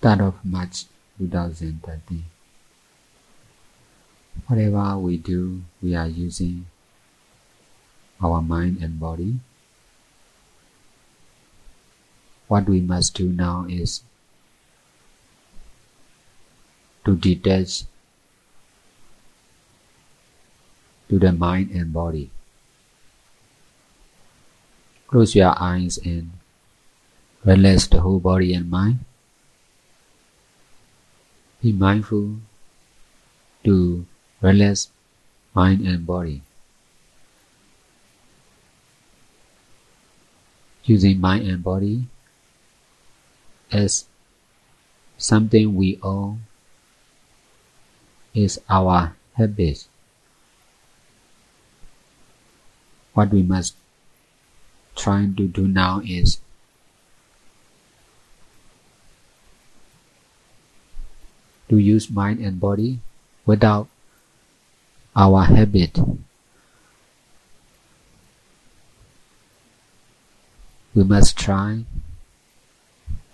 3rd of March 2013. Whatever we do, we are using our mind and body. What we must do now is to detach to the mind and body. Close your eyes and relax the whole body and mind. Be mindful to relax mind and body. Using mind and body as something we own is our habit. What we must try to do now is to use mind and body without our habit. We must try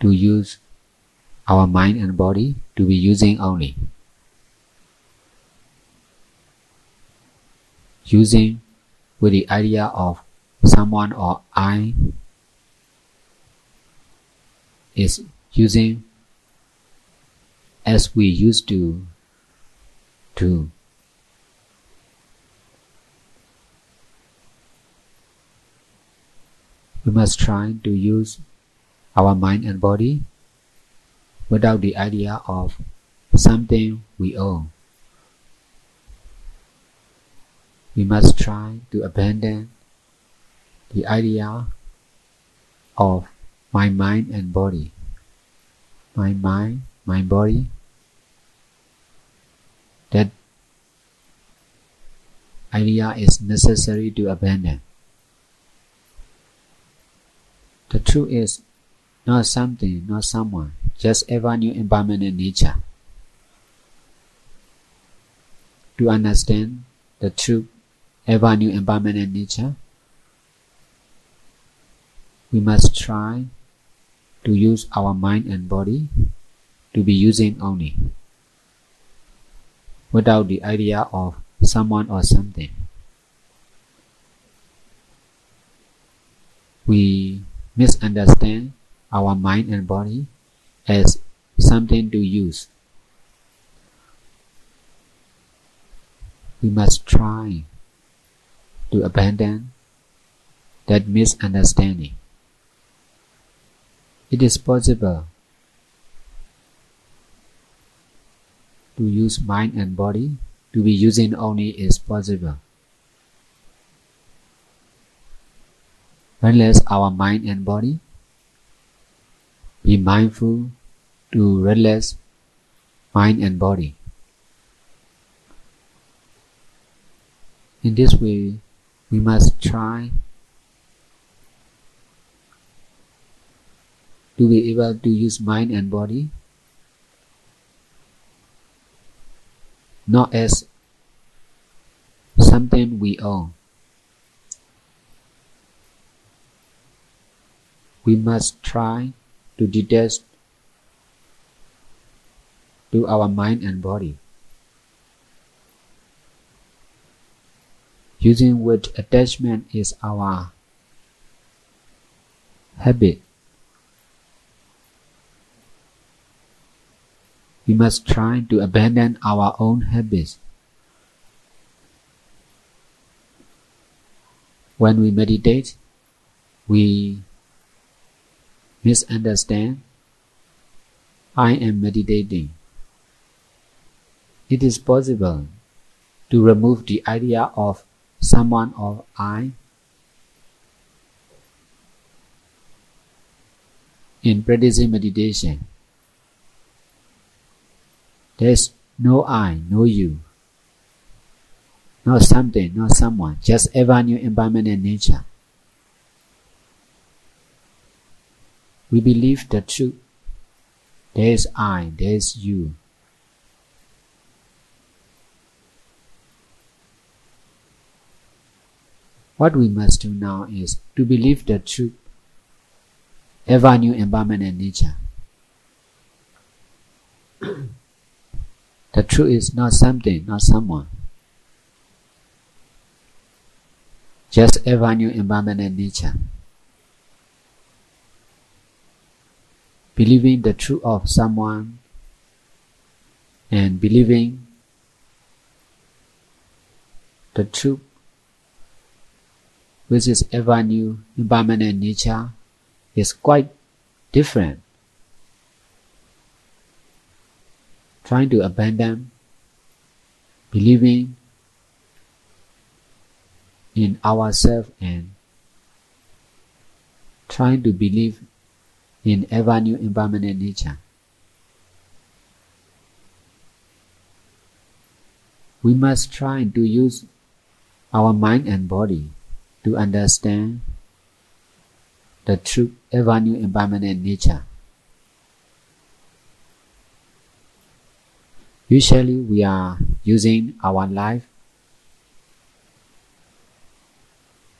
to use our mind and body to be using only. Using with the idea of someone or I is using as we used to do. We must try to use our mind and body without the idea of something we own. We must try to abandon the idea of my mind and body. My mind, my body. That idea is necessary to abandon. The truth is not something, not someone, just ever new impermanent nature. To understand the truth, ever new impermanent nature, we must try to use our mind and body to be using only, without the idea of someone or something. We misunderstand our mind and body as something to use. We must try to abandon that misunderstanding. It is possible to use mind and body to be using only is possible. Relax our mind and body. Be mindful to relax mind and body. In this way, we must try to be able to use mind and body not as something we own. We must try to detach to our mind and body, using which attachment is our habit. We must try to abandon our own habits. When we meditate, we misunderstand, I am meditating. It is possible to remove the idea of someone or I. In practicing meditation, there is no I, no you, not something, not someone, just ever new impermanent nature. We believe the truth. There is I, there is you. What we must do now is to believe the truth, ever new impermanent nature. The truth is not something, not someone. Just ever new impermanent nature. Believing the truth of someone and believing the truth which is ever new impermanent nature is quite different. Trying to abandon believing in ourselves and trying to believe in ever new impermanent nature. We must try to use our mind and body to understand the true ever new impermanent nature. Usually we are using our life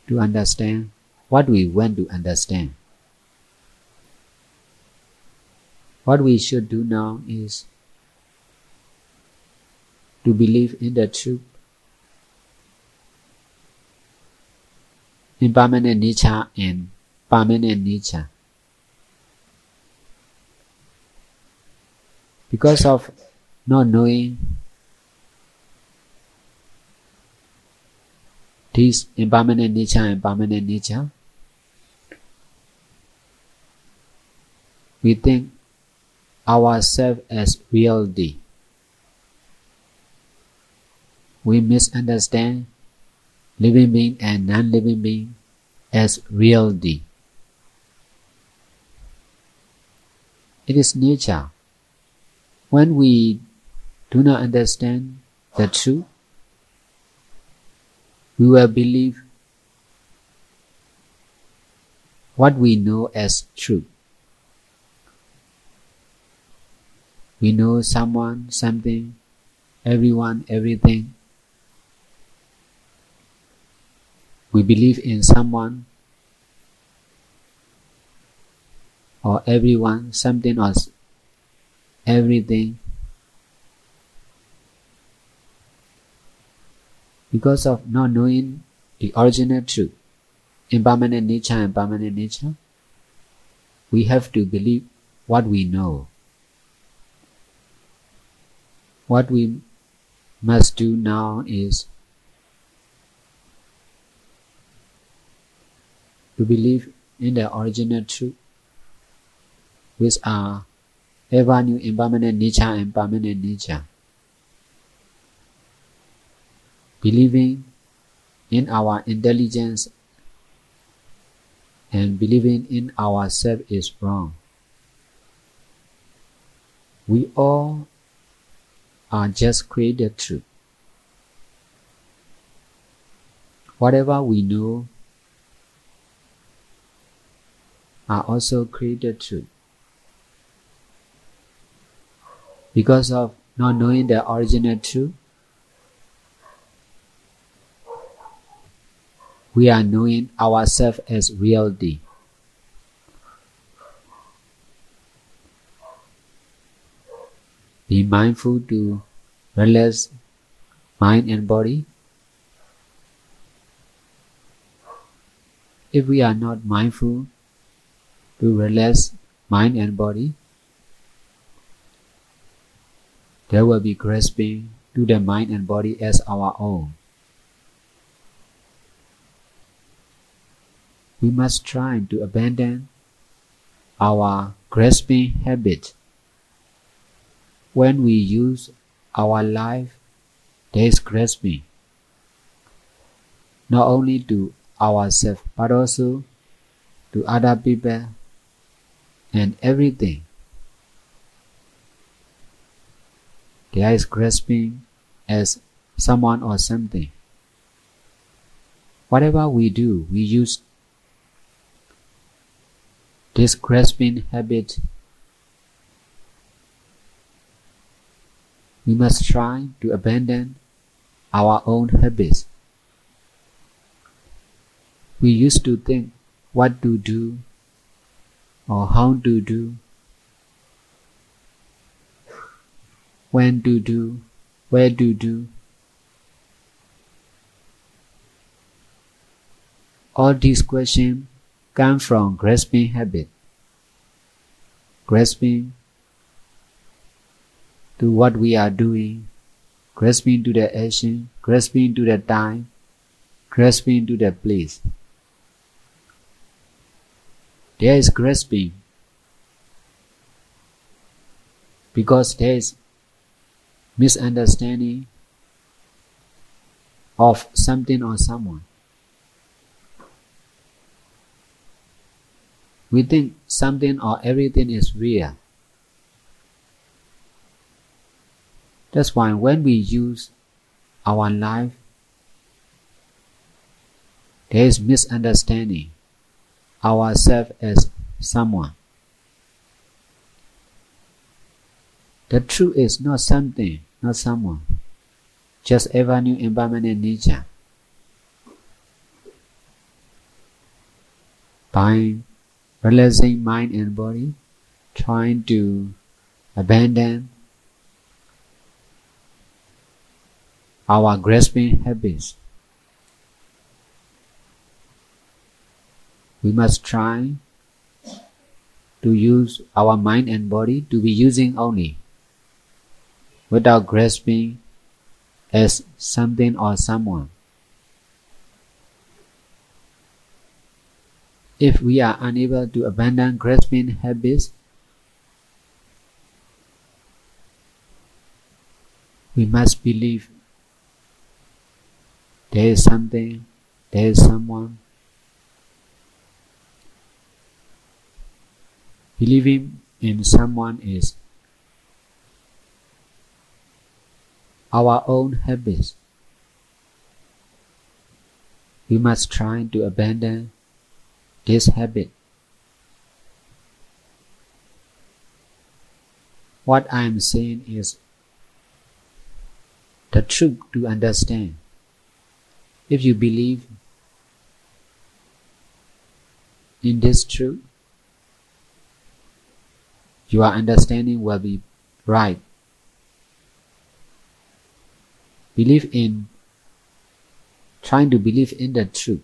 to understand what we want to understand. What we should do now is to believe in the truth, impermanent nature and permanent nature. Because of not knowing this impermanent nature and permanent nature, we think ourselves as reality. We misunderstand living being and non-living being as reality. It is nature. When we do not understand the truth, we will believe what we know as truth. We know someone, something, everyone, everything. We believe in someone or everyone, something or everything. Because of not knowing the original truth, impermanent nature and permanent nature, we have to believe what we know. What we must do now is to believe in the original truth, which are ever new impermanent nature and permanent nature. Believing in our intelligence and believing in ourselves is wrong. We all are just created truth. Whatever we know are also created truth. Because of not knowing the original truth, we are knowing ourselves as reality. Be mindful to relax mind and body. If we are not mindful to relax mind and body, there will be grasping to the mind and body as our own. We must try to abandon our grasping habit. When we use our life, there is grasping, not only to ourselves but also to other people and everything. There is grasping as someone or something. Whatever we do, we use this grasping habit. We must try to abandon our own habits. We used to think what to do or how to do. when to do, where to do. All these questions come from grasping habit, grasping to what we are doing, grasping to the action, grasping to the time, grasping to the place. There is grasping because there is misunderstanding of something or someone. We think something or everything is real. That's why when we use our life, there is misunderstanding ourselves as someone. The truth is not something, not someone, just ever new impermanent nature. By relaxing mind and body, trying to abandon our grasping habits, we must try to use our mind and body to be using only, without grasping as something or someone. If we are unable to abandon grasping habits, we must believe there is something, there is someone. Believing in someone is our own habits. We must try to abandon this habit. What I am saying is the truth to understand. If you believe in this truth, your understanding will be right. Trying to believe in the truth.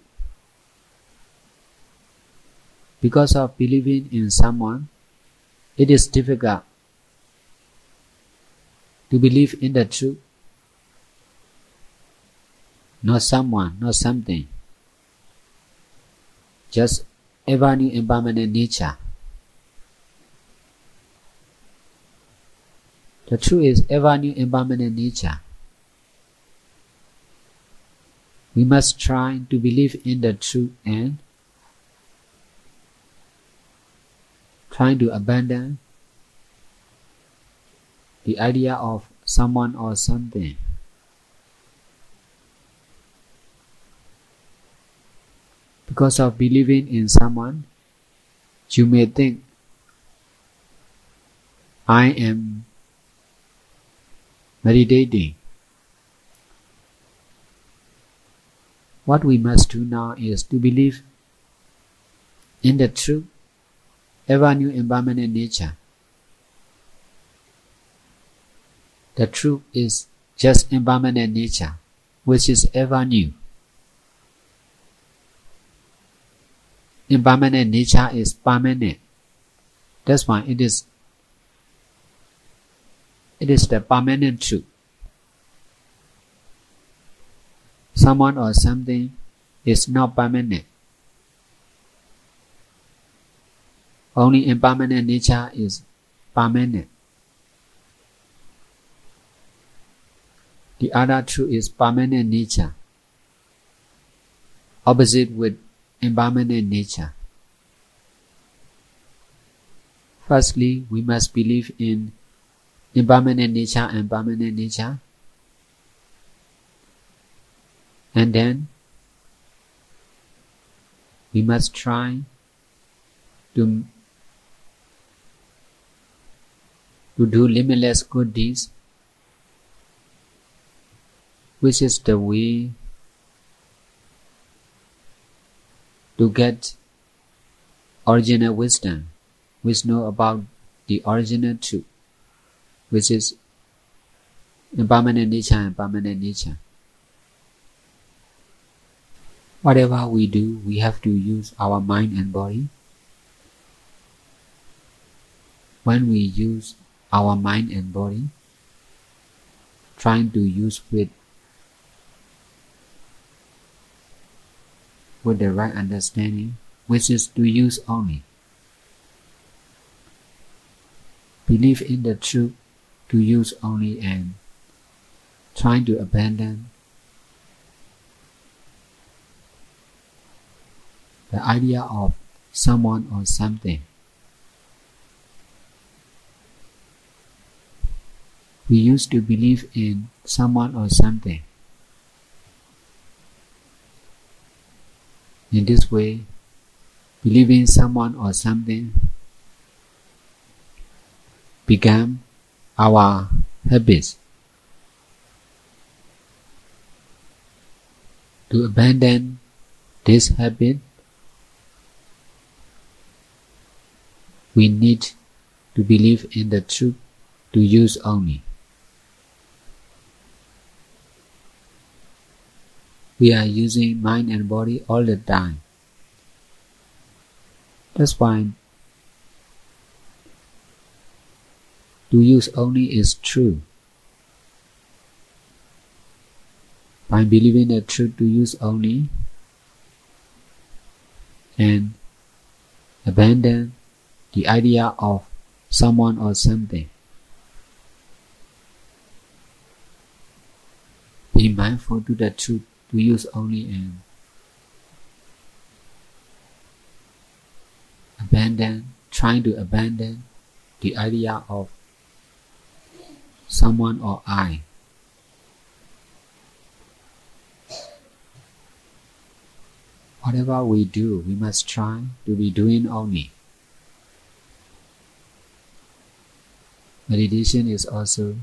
Because of believing in someone, it is difficult to believe in the truth. Not someone, not something. Just ever new impermanent nature. The truth is ever new impermanent nature. We must try to believe in the truth and try to abandon the idea of someone or something. Because of believing in someone, you may think, I am meditating. What we must do now is to believe in the truth, ever new impermanent nature. The truth is just impermanent nature, which is ever new. Impermanent nature is permanent. That's why it is the permanent truth. Someone or something is not permanent. Only impermanent nature is permanent. The other truth is permanent nature, opposite with impermanent nature. Firstly, we must believe in impermanent nature and permanent nature. And then we must try to do limitless good deeds, which is the way to get original wisdom, which know about the original truth, which is impermanent nature and permanent nature. Whatever we do, we have to use our mind and body. When we use our mind and body, trying to use with the right understanding, which is to use only. Believe in the truth, to use only, and trying to abandon the idea of someone or something. We used to believe in someone or something. In this way, believing someone or something became our habits. To abandon this habit, we need to believe in the truth, to use only. We are using mind and body all the time. That's why to use only is true. By believing the truth, to use only, and abandon the idea of someone or something. Be mindful to the truth, to use only, and trying to abandon the idea of someone or I. Whatever we do, we must try to be doing only. Meditation is also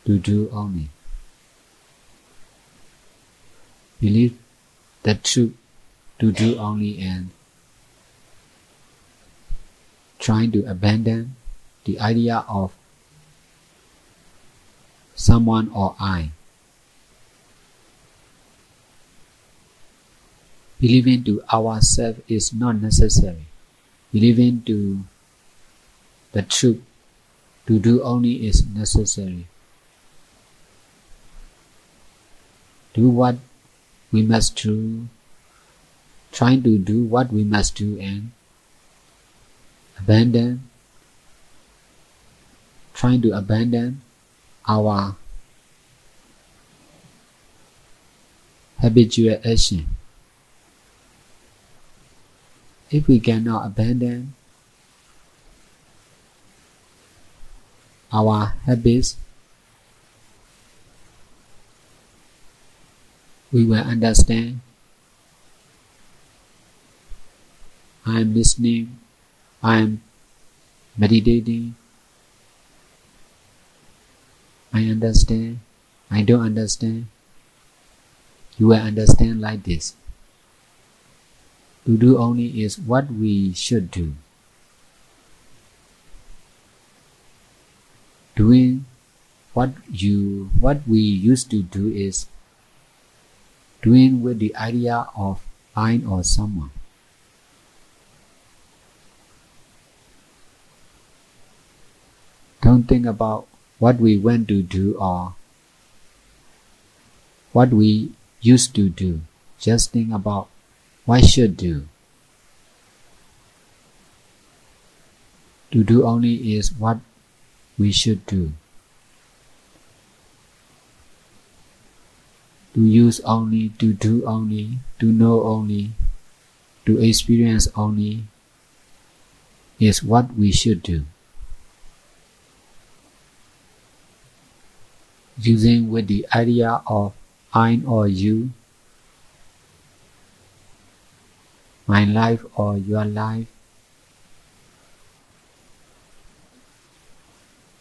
to do only. Believe the truth, to do only, and trying to abandon the idea of someone or I. Believing to ourselves is not necessary. Believing to the truth, to do only, is necessary. Do what we must do, trying to do what we must do, and trying to abandon our habitual action. If we cannot abandon our habits, we will understand. I am listening, I am meditating, I understand, I don't understand. You will understand like this. To do only is what we should do. Doing what we used to do is doing with the idea of I or someone. Don't think about what we went to do or what we used to do. Just think about what should do. To do only is what we should do. To use only, to do only, to know only, to experience only is what we should do. Using with the idea of I or you, my life or your life.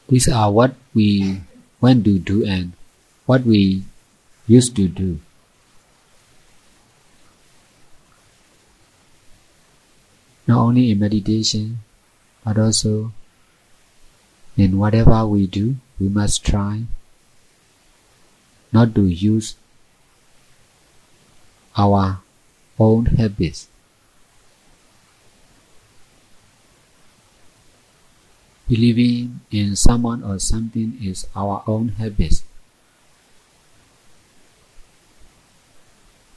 These are what we went to do and what we used to do. Not only in meditation, but also in whatever we do, we must try not to use our own habits. Believing in someone or something is our own habit.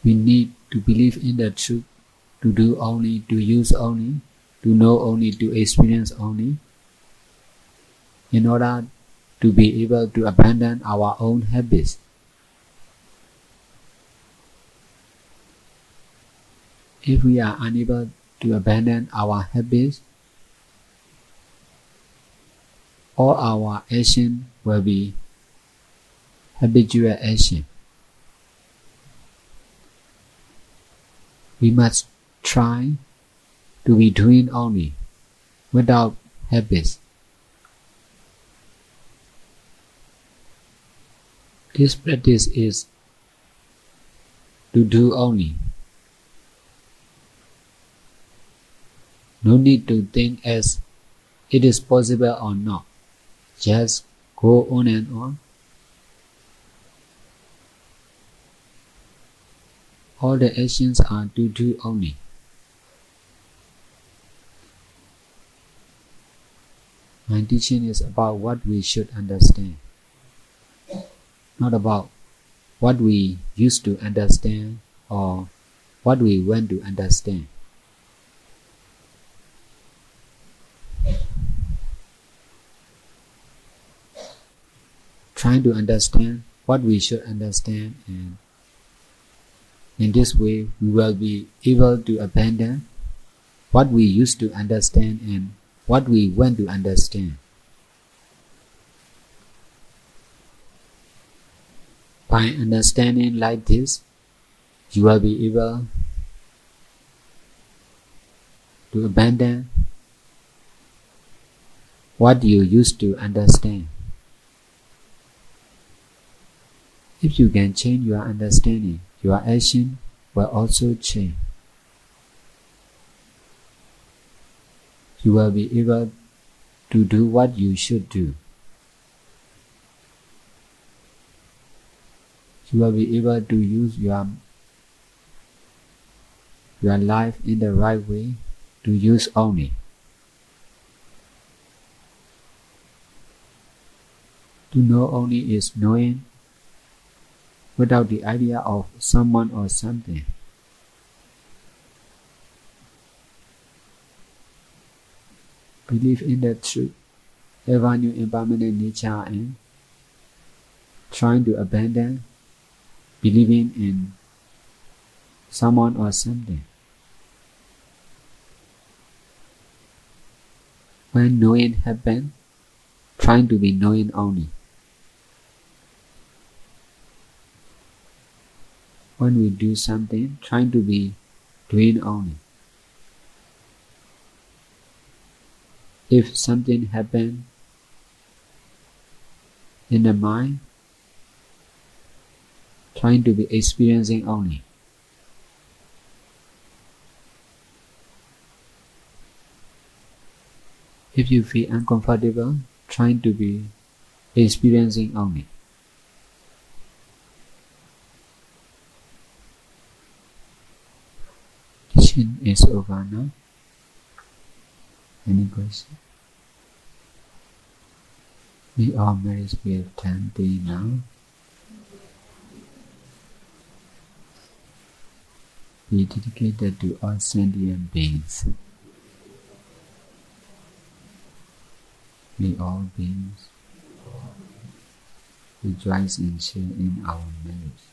We need to believe in the truth, to do only, to use only, to know only, to experience only, in order to be able to abandon our own habits. If we are unable to abandon our habits, all our action will be habitual action. We must try to be doing only, without habits. This practice is to do only. No need to think as it is possible or not. Just go on and on. All the actions are to do only. My teaching is about what we should understand, not about what we used to understand or what we want to understand. Trying to understand what we should understand, and in this way we will be able to abandon what we used to understand and what we want to understand. By understanding like this, you will be able to abandon what you used to understand. If you can change your understanding, your action will also change. You will be able to do what you should do. You will be able to use your life in the right way, to use only. To know only is knowing without the idea of someone or something. Believe in the truth, ever new impermanent nature, and trying to abandon believing in someone or something. When knowing happens, trying to be knowing only. When we do something, trying to be doing only. If something happens in the mind, trying to be experiencing only. If you feel uncomfortable, trying to be experiencing only. Teaching is over now. Any question? We all merit with Tanti now. Be dedicated to all sentient beings. May all beings rejoice and share in our merits.